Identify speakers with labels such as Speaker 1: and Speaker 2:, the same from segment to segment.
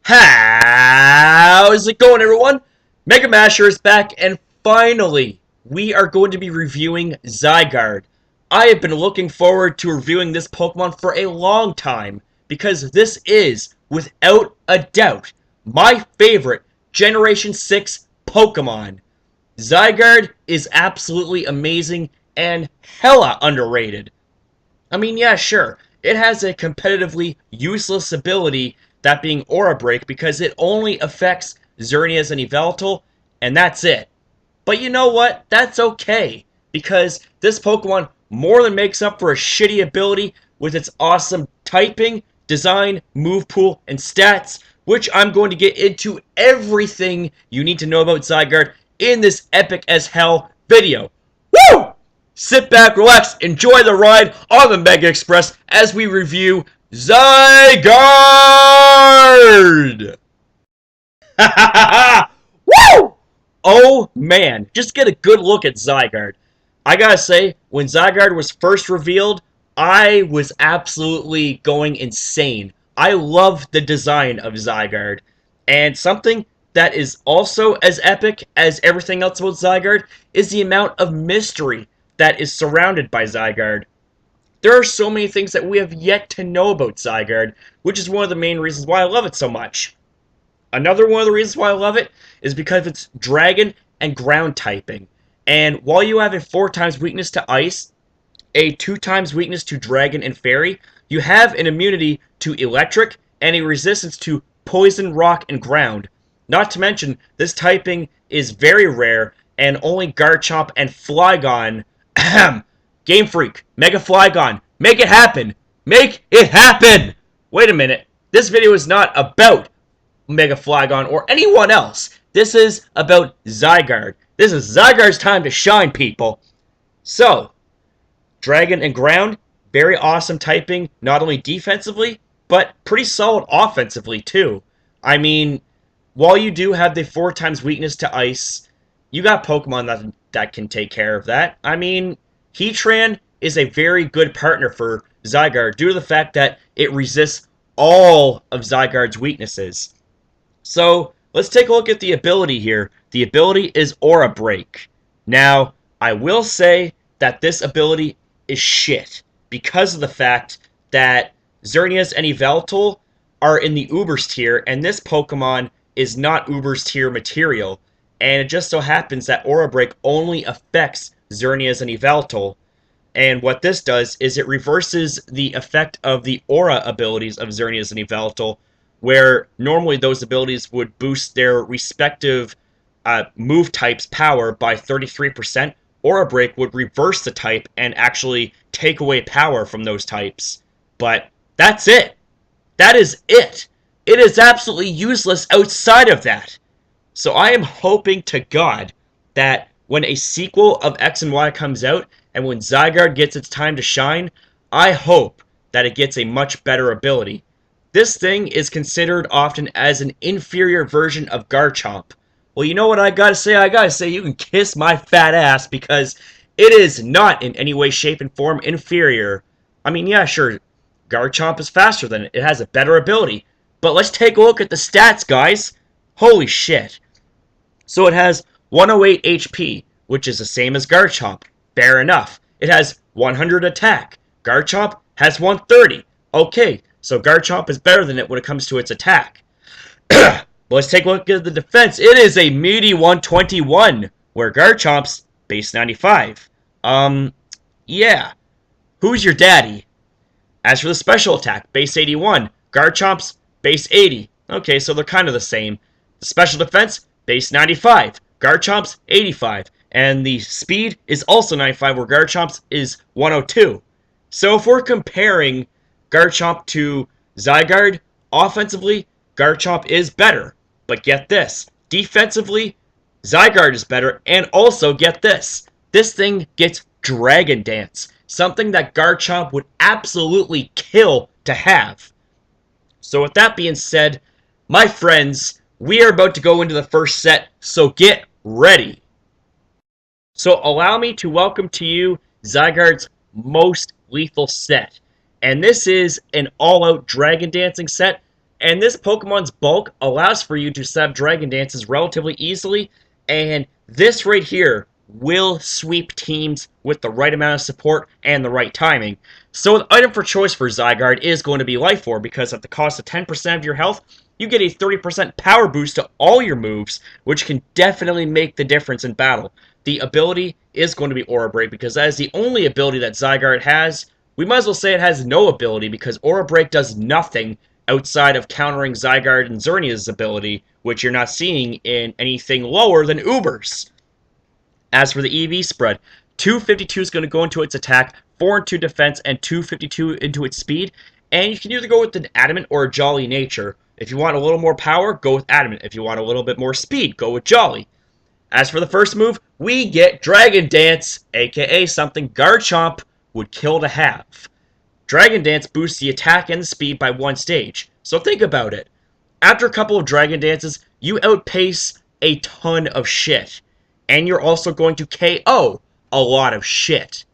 Speaker 1: How's it going, everyone? Mega Masher is back, and finally, we are going to be reviewing Zygarde. I have been looking forward to reviewing this Pokemon for a long time, because this is, without a doubt, my favorite Generation 6 Pokemon. Zygarde is absolutely amazing and hella underrated. I mean, yeah, sure. It has a competitively useless ability, that being Aura Break, because it only affects Xerneas and Yveltal, and that's it. But you know what? That's okay, because this Pokemon more than makes up for a shitty ability with its awesome typing, design, move pool, and stats, which I'm going to get into everything you need to know about Zygarde in this epic as hell video. Woo! Sit back, relax, enjoy the ride on the Mega Express as we review Zygarde! Woo! Oh man, just get a good look at Zygarde. I gotta say, when Zygarde was first revealed, I was absolutely going insane. I love the design of Zygarde. And something that is also as epic as everything else about Zygarde is the amount of mystery that is surrounded by Zygarde. There are so many things that we have yet to know about Zygarde, which is one of the main reasons why I love it so much. Another one of the reasons why I love it is because of its dragon and ground typing. And while you have a 4 times weakness to ice, a 2 times weakness to dragon and fairy, you have an immunity to electric and a resistance to poison, rock, and ground. Not to mention, this typing is very rare, and only Garchomp and Flygon, Game Freak, Mega Flygon, make it happen! Make it happen! Wait a minute, this video is not about Mega Flygon or anyone else. This is about Zygarde. This is Zygarde's time to shine, people. So, Dragon and Ground, very awesome typing, not only defensively, but pretty solid offensively, too. I mean, while you do have the 4 times weakness to Ice, you got Pokemon that can take care of that. I mean, Heatran is a very good partner for Zygarde due to the fact that it resists all of Zygarde's weaknesses. So, let's take a look at the ability here. The ability is Aura Break. Now, I will say that this ability is shit because of the fact that Xerneas and Yveltal are in the Ubers tier, and this Pokemon is not Ubers tier material. And it just so happens that Aura Break only affects Xerneas and Yveltal. And what this does is it reverses the effect of the Aura abilities of Xerneas and Yveltal, where normally those abilities would boost their respective move type's power by 33%. Aura Break would reverse the type and actually take away power from those types. But that's it. That is it. It is absolutely useless outside of that. So I am hoping to God that when a sequel of X and Y comes out, and when Zygarde gets its time to shine, I hope that it gets a much better ability. This thing is considered often as an inferior version of Garchomp. Well, you know what I gotta say? I gotta say you can kiss my fat ass, because it is not in any way, shape, and form inferior. I mean, yeah, sure, Garchomp is faster than it. It has a better ability. But let's take a look at the stats, guys. Holy shit. So it has 108 HP, which is the same as Garchomp. Fair enough. It has 100 attack. Garchomp has 130. Okay, so Garchomp is better than it when it comes to its attack. But let's take a look at the defense. It is a meaty 121, where Garchomp's base 95. Yeah. Who's your daddy? As for the special attack, base 81. Garchomp's base 80. Okay, so they're kind of the same. The special defense, base 95. Garchomp's 85. And the speed is also 95, where Garchomp's is 102. So if we're comparing Garchomp to Zygarde, offensively, Garchomp is better. But get this, defensively, Zygarde is better, and also get this. This thing gets Dragon Dance, something that Garchomp would absolutely kill to have. So with that being said, my friends, we are about to go into the first set, so get ready. So allow me to welcome to you Zygarde's most lethal set. And this is an all-out Dragon Dancing set, And this Pokemon's bulk allows for you to set up Dragon Dances relatively easily, and this right here will sweep teams with the right amount of support and the right timing. So the item for choice for Zygarde is going to be Life Orb, because at the cost of 10% of your health, you get a 30% power boost to all your moves, which can definitely make the difference in battle. The ability is going to be Aura Break, because that is the only ability that Zygarde has. We might as well say it has no ability, because Aura Break does nothing outside of countering Zygarde and Xernea's ability, which you're not seeing in anything lower than Ubers. As for the EV spread, 252 is going to go into its attack, 4 into defense, and 252 into its speed. And you can either go with an Adamant or a Jolly nature. If you want a little more power, go with Adamant. If you want a little bit more speed, go with Jolly. As for the first move, we get Dragon Dance, aka something Garchomp would kill to have. Dragon Dance boosts the attack and the speed by 1 stage. So think about it. After a couple of Dragon Dances, you outpace a ton of shit. And you're also going to KO a lot of shit.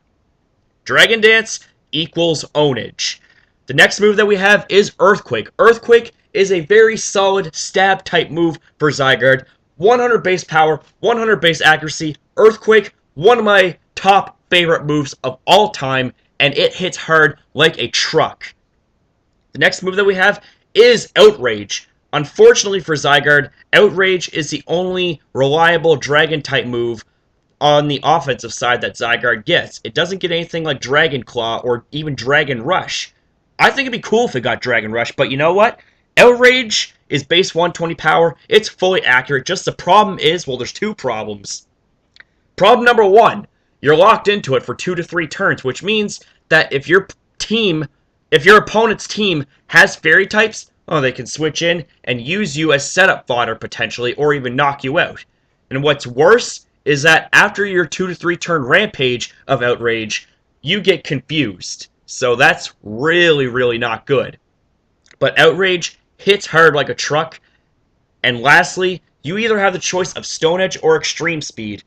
Speaker 1: Dragon Dance equals ownage. The next move that we have is Earthquake. Earthquake is a very solid stab type move for Zygarde. 100 base power, 100 base accuracy. Earthquake, one of my top favorite moves of all time, and it hits hard like a truck. The next move that we have is Outrage. Unfortunately for Zygarde, Outrage is the only reliable Dragon-type move on the offensive side that Zygarde gets. It doesn't get anything like Dragon Claw or even Dragon Rush. I think it'd be cool if it got Dragon Rush, but you know what? Outrage is base 120 power. It's fully accurate. Just the problem is, well, there's 2 problems. Problem number 1, you're locked into it for 2 to 3 turns, which means that if your opponent's team has fairy types, oh, they can switch in and use you as setup fodder potentially, or even knock you out. And what's worse is that after your 2 to 3 turn rampage of Outrage, you get confused. So that's really, really not good. But Outrage hits hard like a truck. And lastly, you either have the choice of Stone Edge or Extreme Speed.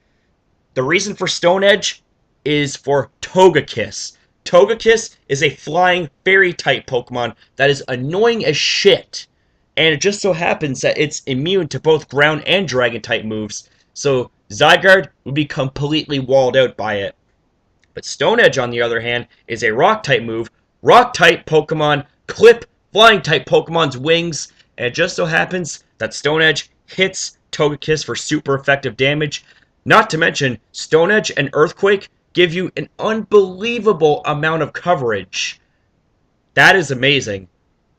Speaker 1: The reason for Stone Edge is for Togekiss. Togekiss is a flying fairy-type Pokemon that is annoying as shit. And it just so happens that it's immune to both ground and dragon-type moves. So Zygarde would be completely walled out by it. But Stone Edge, on the other hand, is a rock-type move. Rock-type Pokemon clip flying-type Pokemon's wings. And it just so happens that Stone Edge hits Togekiss for super effective damage. Not to mention, Stone Edge and Earthquake give you an unbelievable amount of coverage. That is amazing.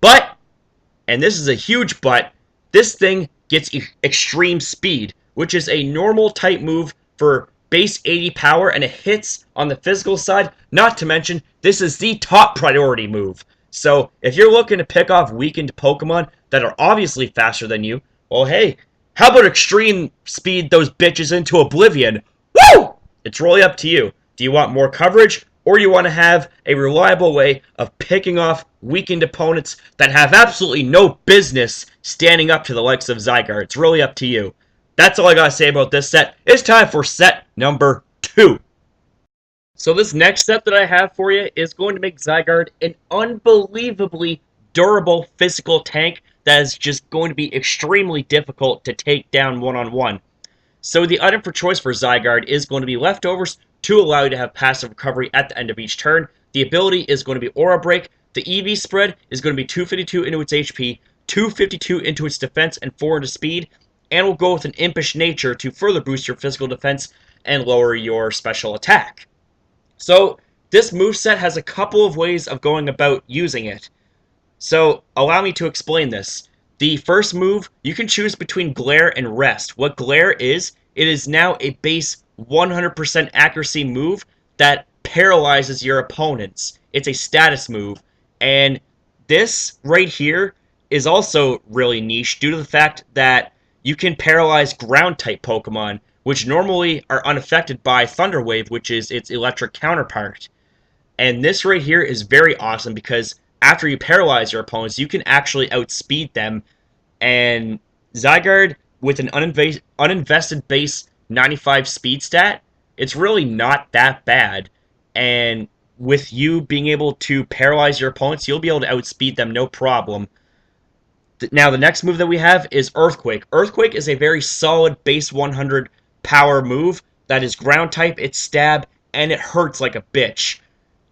Speaker 1: But, and this is a huge but, this thing gets Extreme Speed, which is a normal type move for base 80 power, and it hits on the physical side. Not to mention, this is the top priority move. So, if you're looking to pick off weakened Pokemon that are obviously faster than you, well, hey, how about Extreme Speed those bitches into oblivion? Woo! It's really up to you. Do you want more coverage, or you want to have a reliable way of picking off weakened opponents that have absolutely no business standing up to the likes of Zygarde? It's really up to you. That's all I gotta say about this set. It's time for set number 2. So this next set that I have for you is going to make Zygarde an unbelievably durable physical tank that is just going to be extremely difficult to take down one-on-one. So the item for choice for Zygarde is going to be Leftovers to allow you to have passive recovery at the end of each turn. The ability is going to be Aura Break. The EV spread is going to be 252 into its HP, 252 into its defense, and 4 into speed. And we'll go with an Impish Nature to further boost your physical defense and lower your special attack. So this moveset has a couple of ways of going about using it. So allow me to explain this. The first move, you can choose between Glare and Rest. What Glare is, it is now a base 100% accuracy move that paralyzes your opponents. It's a status move. And this right here is also really niche due to the fact that you can paralyze ground-type Pokemon, which normally are unaffected by Thunder Wave, which is its electric counterpart. And this right here is very awesome because after you paralyze your opponents, you can actually outspeed them. And Zygarde, with an uninvested base 95 speed stat, it's really not that bad. And with you being able to paralyze your opponents, you'll be able to outspeed them no problem. Now, the next move that we have is Earthquake. Earthquake is a very solid base 100 power move that is ground type, it's stab, and it hurts like a bitch.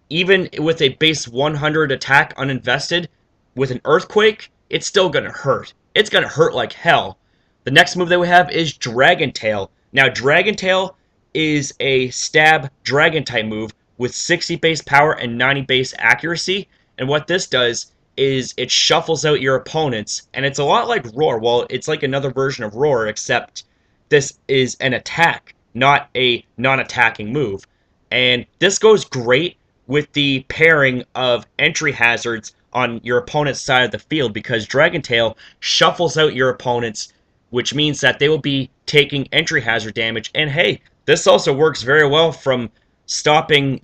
Speaker 1: Even with a base 100 attack uninvested, with an Earthquake, it's still going to hurt. It's going to hurt like hell. The next move that we have is Dragon Tail. Now, Dragon Tail is a stab dragon type move with 60 base power and 90 base accuracy. And what this does is it shuffles out your opponents. And it's a lot like Roar. Well, it's like another version of Roar, except this is an attack, not a non-attacking move. And this goes great with the pairing of entry hazards on your opponent's side of the field because Dragon Tail shuffles out your opponents, which means that they will be taking entry hazard damage. And hey, this also works very well from stopping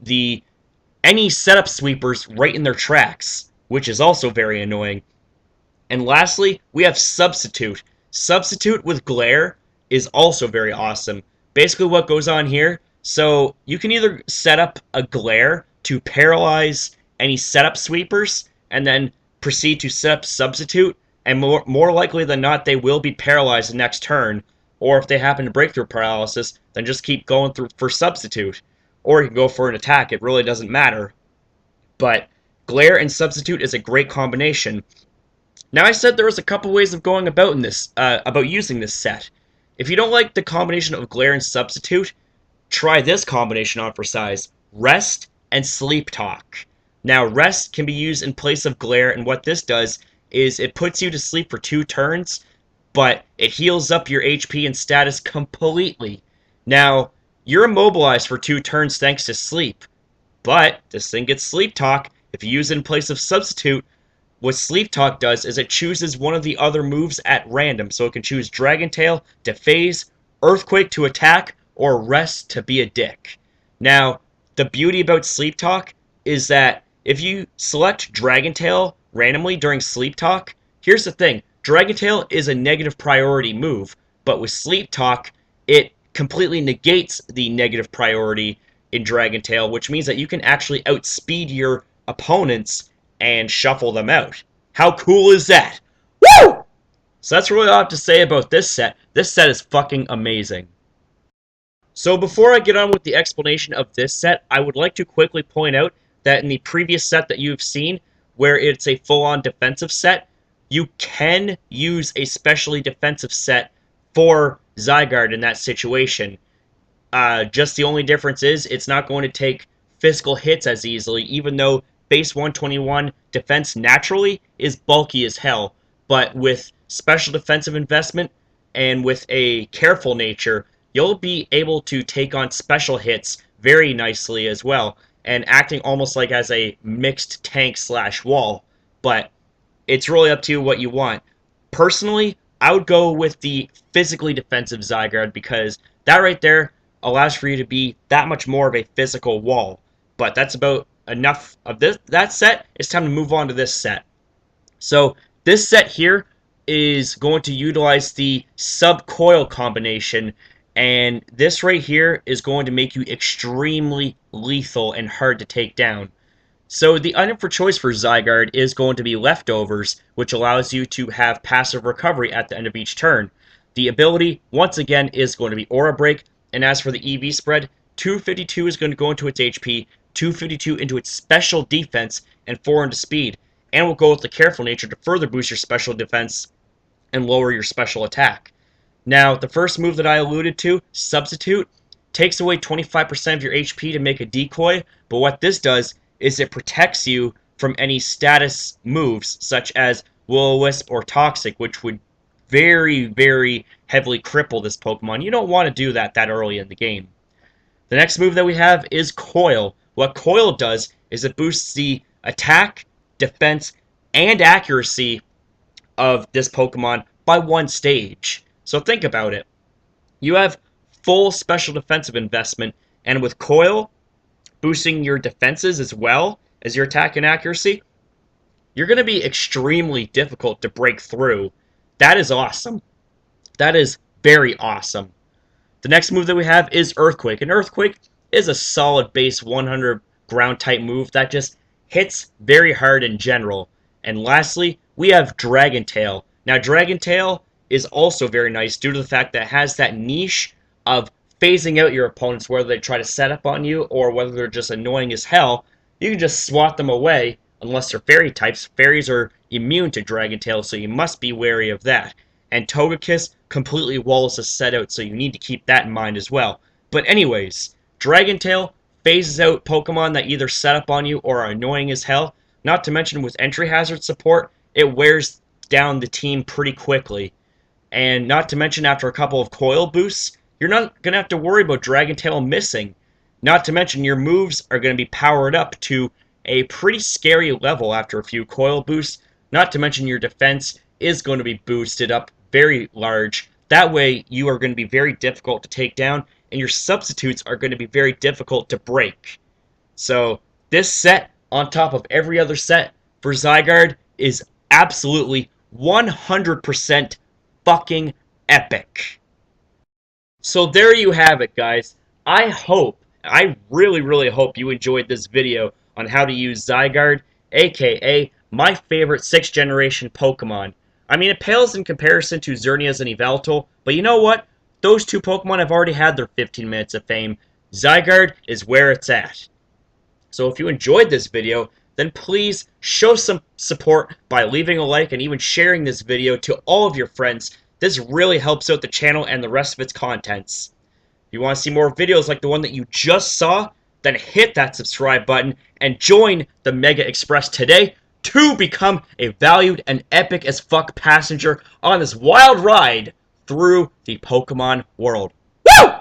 Speaker 1: any setup sweepers right in their tracks, which is also very annoying. And lastly, we have Substitute. Substitute with Glare is also very awesome. Basically what goes on here, so you can either set up a Glare to paralyze any setup sweepers, and then proceed to set up Substitute, and more likely than not, they will be paralyzed the next turn. Or if they happen to break through paralysis, then just keep going through for Substitute. Or you can go for an attack, it really doesn't matter. But Glare and Substitute is a great combination. Now I said there was a couple ways of going about using this set. If you don't like the combination of Glare and Substitute, try this combination on for size. Rest and Sleep Talk. Now, Rest can be used in place of Glare, and what this does is it puts you to sleep for 2 turns, but it heals up your HP and status completely. Now, you're immobilized for 2 turns thanks to Sleep, but this thing gets Sleep Talk. If you use it in place of Substitute, what Sleep Talk does is it chooses one of the other moves at random, so it can choose Dragon Tail to phase, Earthquake to attack, or Rest to be a dick. Now, the beauty about Sleep Talk is that if you select Dragon Tail randomly during Sleep Talk, here's the thing. Dragon Tail is a negative priority move, but with Sleep Talk, it completely negates the negative priority in Dragon Tail, which means that you can actually outspeed your opponents and shuffle them out. How cool is that? Woo! So that's really all I have to say about this set. This set is fucking amazing. So before I get on with the explanation of this set, I would like to quickly point out that in the previous set that you've seen, where it's a full-on defensive set, you can use a specially defensive set for Zygarde in that situation. Just the only difference is it's not going to take physical hits as easily, even though base 121 defense naturally is bulky as hell. But with special defensive investment and with a careful nature, you'll be able to take on special hits very nicely as well, and acting almost like as a mixed tank / wall. But it's really up to you what you want. Personally, I would go with the physically defensive Zygarde because that right there allows for you to be that much more of a physical wall. But that's about enough of that set. It's time to move on to this set. So this set here is going to utilize the sub-coil combination, and this right here is going to make you extremely lethal and hard to take down. So the item for choice for Zygarde is going to be Leftovers, which allows you to have passive recovery at the end of each turn. The ability, once again, is going to be Aura Break, and as for the EV spread, 252 is going to go into its HP, 252 into its special defense, and 4 into speed. And we'll go with the Careful Nature to further boost your special defense and lower your special attack. Now, the first move that I alluded to, Substitute, takes away 25% of your HP to make a decoy, but what this does is it protects you from any status moves, such as Will-O-Wisp or Toxic, which would very, very heavily cripple this Pokemon. You don't want to do that early in the game. The next move that we have is Coil. What Coil does is it boosts the attack, defense, and accuracy of this Pokemon by 1 stage. So think about it. You have full special defensive investment, and with Coil boosting your defenses as well as your attack and accuracy, you're going to be extremely difficult to break through. That is awesome. That is very awesome. The next move that we have is Earthquake, and Earthquake is a solid base 100 ground type move that just hits very hard in general. And lastly, we have Dragon Tail. Now, Dragon Tail is also very nice due to the fact that it has that niche of phasing out your opponents, whether they try to set up on you or whether they're just annoying as hell. You can just swat them away unless they're fairy types. Fairies are immune to Dragon Tail, so you must be wary of that. And Togekiss completely walls a set out, so you need to keep that in mind as well. But anyways, Dragon Tail phases out Pokemon that either set up on you or are annoying as hell. Not to mention with entry hazard support, it wears down the team pretty quickly. And not to mention after a couple of coil boosts, you're not going to have to worry about Dragon Tail missing. Not to mention your moves are going to be powered up to a pretty scary level after a few coil boosts. Not to mention your defense is going to be boosted up very large. That way you are going to be very difficult to take down, and your substitutes are going to be very difficult to break. So this set, on top of every other set for Zygarde, is absolutely 100% fucking epic. So there you have it, guys. I really hope you enjoyed this video on how to use Zygarde, aka my favorite 6th generation Pokemon. I mean, it pales in comparison to Xerneas and Yveltal, but you know what? Those two Pokemon have already had their 15 minutes of fame. Zygarde is where it's at. So if you enjoyed this video, then please show some support by leaving a like and even sharing this video to all of your friends. This really helps out the channel and the rest of its contents. If you want to see more videos like the one that you just saw, then hit that subscribe button and join the Mega Express today to become a valued and epic as fuck passenger on this wild ride through the Pokemon world. Woo!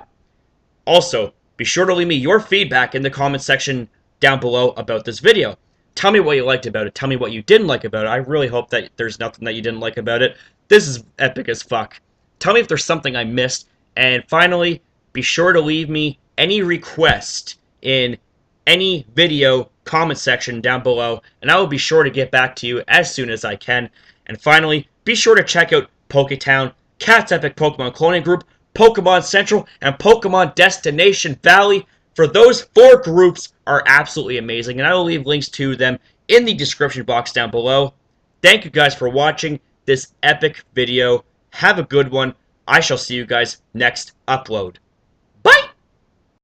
Speaker 1: Also, be sure to leave me your feedback in the comment section down below about this video. Tell me what you liked about it. Tell me what you didn't like about it. I really hope that there's nothing that you didn't like about it. This is epic as fuck. Tell me if there's something I missed. And finally, be sure to leave me any request in any video comment section down below, and I will be sure to get back to you as soon as I can. And finally, be sure to check out Poketown, Cat's Epic Pokemon Cloning Group, Pokemon Central, and Pokemon Destination Valley. For those 4 groups are absolutely amazing, and I will leave links to them in the description box down below. Thank you guys for watching this epic video. Have a good one. I shall see you guys next upload.